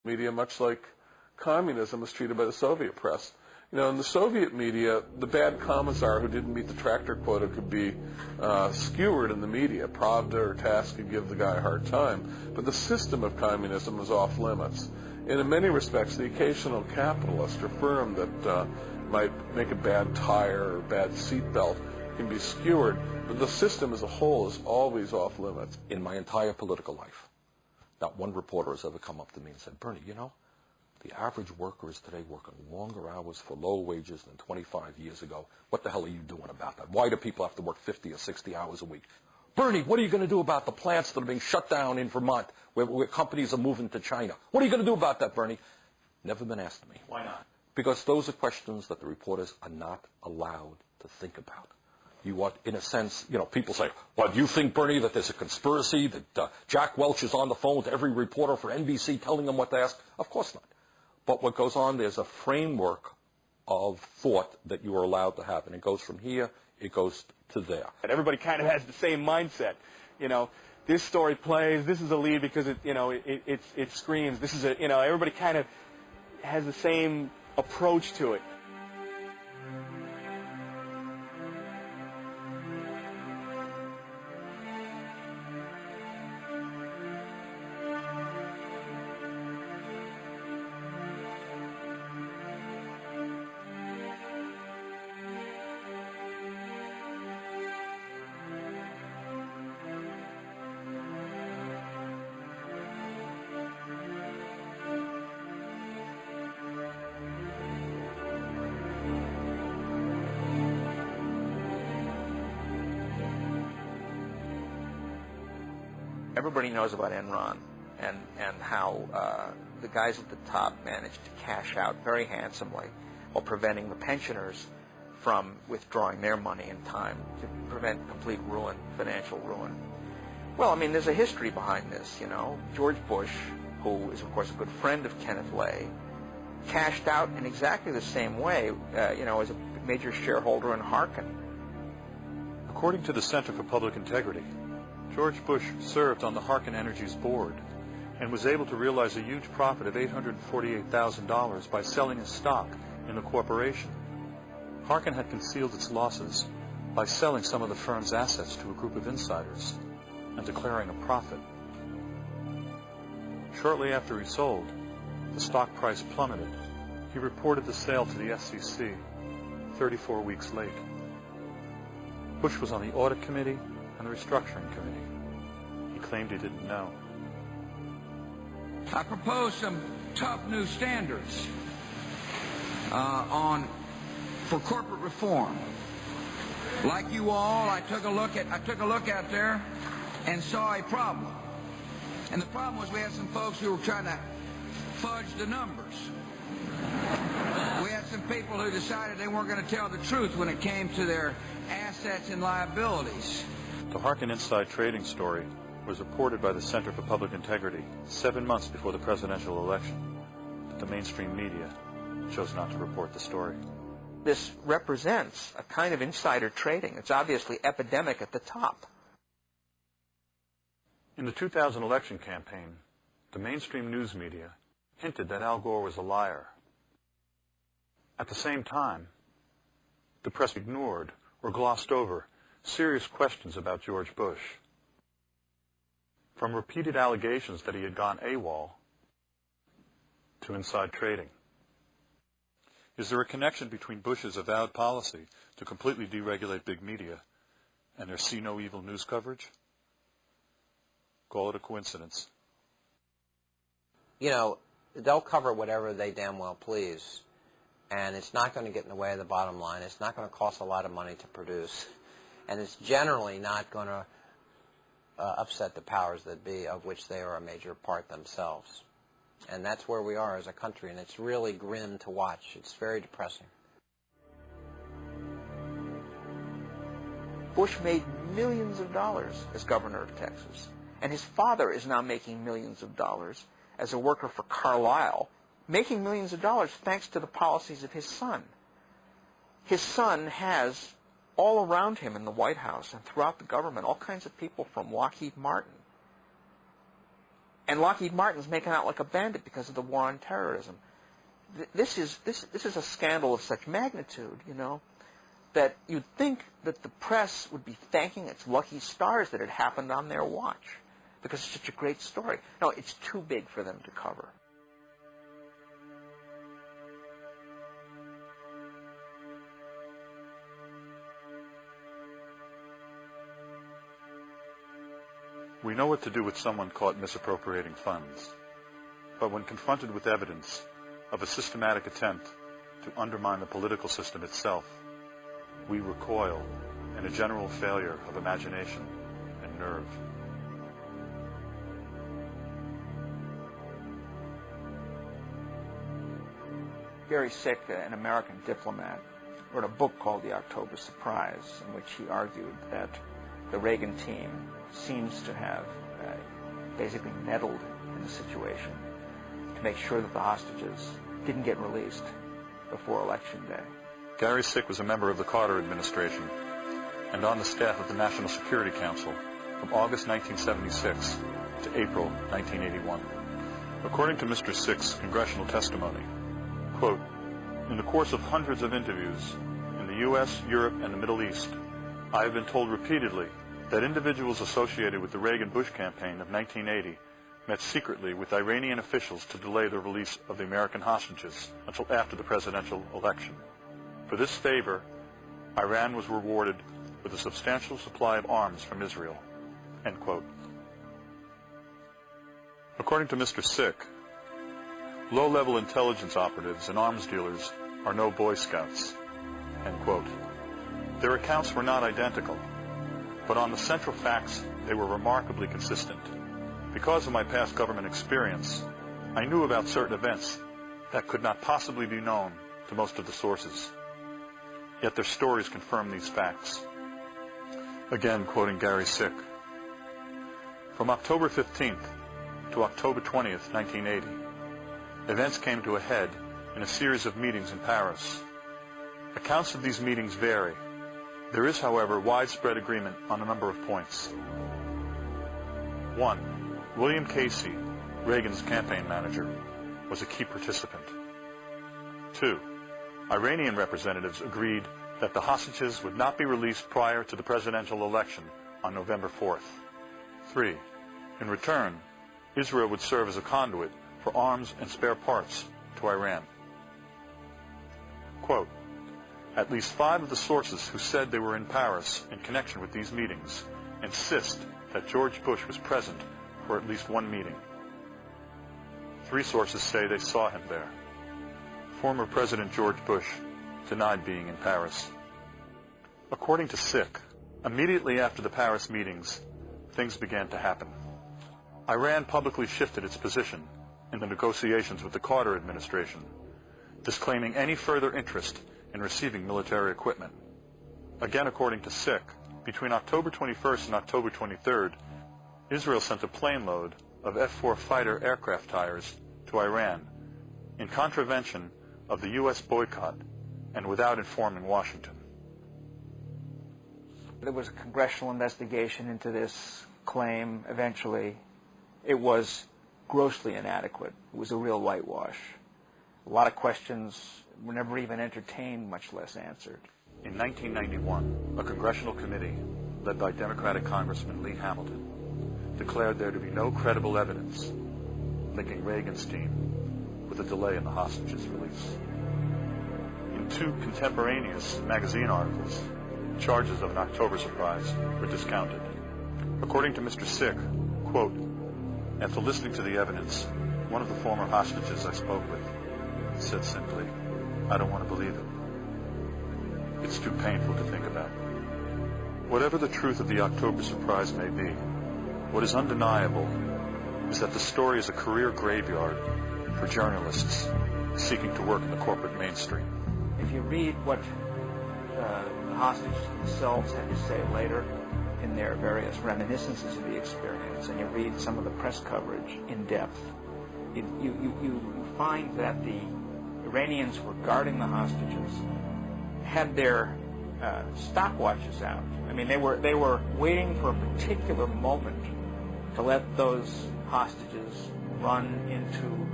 Media, much like communism was treated by the Soviet press. You know, in the Soviet media, the bad commissar who didn't meet the tractor quota could be skewered in the media. Pravda or TASS could give the guy a hard time. But the system of communism was off limits. And in many respects, the occasional capitalist or firm that might make a bad tire or bad seatbelt can be skewered. But the system as a whole is always off limits. In my entire political life, not one reporter has ever come up to me and said, Bernie, you know, the average worker is today working longer hours for low wages than 25 years ago. What the hell are you doing about that? Why do people have to work 50 or 60 hours a week? Bernie, what are you going to do about the plants that are being shut down in Vermont where companies are moving to China? What are you going to do about that, Bernie? Never been asked me. Why not? Because those are questions that the reporters are not allowed to think about. You are, in a sense, you know, people say, well, do you think, Bernie, that there's a conspiracy, that Jack Welch is on the phone with every reporter for NBC telling them what to ask? Of course not. But what goes on, there's a framework of thought that you are allowed to have. And it goes from here, it goes to there. And everybody kind of has the same mindset. You know, this story plays, this is a lead because it, you know, it screams. This is a, you know, everybody kind of has the same approach to it. Everybody knows about Enron and how the guys at the top managed to cash out very handsomely while preventing the pensioners from withdrawing their money in time to prevent complete ruin, financial ruin. Well, I mean, there's a history behind this, you know. George Bush, who is, of course, a good friend of Kenneth Lay, cashed out in exactly the same way, you know, as a major shareholder in Harkin. According to the Center for Public Integrity, George Bush served on the Harkin Energy's board and was able to realize a huge profit of $848,000 by selling his stock in the corporation. Harkin had concealed its losses by selling some of the firm's assets to a group of insiders and declaring a profit. Shortly after he sold, the stock price plummeted. He reported the sale to the SEC 34 weeks late. Bush was on the audit committee and the restructuring committee. He claimed he didn't know. I propose some tough new standards for corporate reform. Like you all, I took a look out there and saw a problem. And the problem was we had some folks who were trying to fudge the numbers. We had some people who decided they weren't going to tell the truth when it came to their assets and liabilities. The Harkin inside trading story was reported by the Center for Public Integrity 7 months before the presidential election, but the mainstream media chose not to report the story. This represents a kind of insider trading. It's obviously epidemic at the top. In the 2000 election campaign, the mainstream news media hinted that Al Gore was a liar. At the same time, the press ignored or glossed over serious questions about George Bush. From repeated allegations that he had gone AWOL to inside trading. Is there a connection between Bush's avowed policy to completely deregulate big media and their see no evil news coverage? Call it a coincidence. You know, they'll cover whatever they damn well please, and it's not going to get in the way of the bottom line. It's not going to cost a lot of money to produce, and it's generally not going to upset the powers that be, of which they are a major part themselves. And that's where we are as a country, and it's really grim to watch. It's very depressing. Bush made millions of dollars as governor of Texas, and his father is now making millions of dollars as a worker for Carlyle, making millions of dollars thanks to the policies of his son. His son has all around him in the White House and throughout the government all kinds of people from Lockheed Martin. And Lockheed Martin's making out like a bandit because of the war on terrorism. This is a scandal of such magnitude, you know, that you'd think that the press would be thanking its lucky stars that it happened on their watch, because it's such a great story. No, it's too big for them to cover. We know what to do with someone caught misappropriating funds, but when confronted with evidence of a systematic attempt to undermine the political system itself, we recoil in a general failure of imagination and nerve. Gary Sick, an American diplomat, wrote a book called The October Surprise, in which he argued that the Reagan team seems to have basically meddled in the situation to make sure that the hostages didn't get released before Election Day. Gary Sick was a member of the Carter administration and on the staff of the National Security Council from August 1976 to April 1981. According to Mr. Sick's congressional testimony, quote, "In the course of hundreds of interviews in the U.S., Europe, and the Middle East, I have been told repeatedly that individuals associated with the Reagan-Bush campaign of 1980 met secretly with Iranian officials to delay the release of the American hostages until after the presidential election. For this favor, Iran was rewarded with a substantial supply of arms from Israel." End quote. According to Mr. Sick, low-level intelligence operatives and arms dealers are no Boy Scouts. End quote. Their accounts were not identical, but on the central facts, they were remarkably consistent. Because of my past government experience, I knew about certain events that could not possibly be known to most of the sources. Yet their stories confirm these facts. Again, quoting Gary Sick, "From October 15th to October 20th, 1980, events came to a head in a series of meetings in Paris. Accounts of these meetings vary. There is, however, widespread agreement on a number of points. 1. William Casey, Reagan's campaign manager, was a key participant. 2. Iranian representatives agreed that the hostages would not be released prior to the presidential election on November 4th. 3. In return, Israel would serve as a conduit for arms and spare parts to Iran." Quote, "At least 5 of the sources who said they were in Paris in connection with these meetings insist that George Bush was present for at least one meeting. 3 sources say they saw him there. Former President George Bush denied being in Paris." According to Sick, immediately after the Paris meetings, things began to happen. Iran publicly shifted its position in the negotiations with the Carter administration, disclaiming any further interest in receiving military equipment. Again, according to Sick, between October 21st and October 23rd, Israel sent a plane load of F-4 fighter aircraft tires to Iran in contravention of the U.S. boycott and without informing Washington. There was a congressional investigation into this claim eventually. It was grossly inadequate. It was a real whitewash. A lot of questions were never even entertained, much less answered. In 1991, a congressional committee, led by Democratic Congressman Lee Hamilton, declared there to be no credible evidence linking Reagan's team with a delay in the hostages' release. In 2 contemporaneous magazine articles, charges of an October surprise were discounted. According to Mr. Sick, quote, "After listening to the evidence, one of the former hostages I spoke with said simply, 'I don't want to believe it. It's too painful to think about.'" Whatever the truth of the October surprise may be, what is undeniable is that the story is a career graveyard for journalists seeking to work in the corporate mainstream. If you read what the hostages themselves had to say later in their various reminiscences of the experience, and you read some of the press coverage in depth, you find that the Iranians were guarding the hostages, had their stopwatches out. I mean, they were waiting for a particular moment to let those hostages run into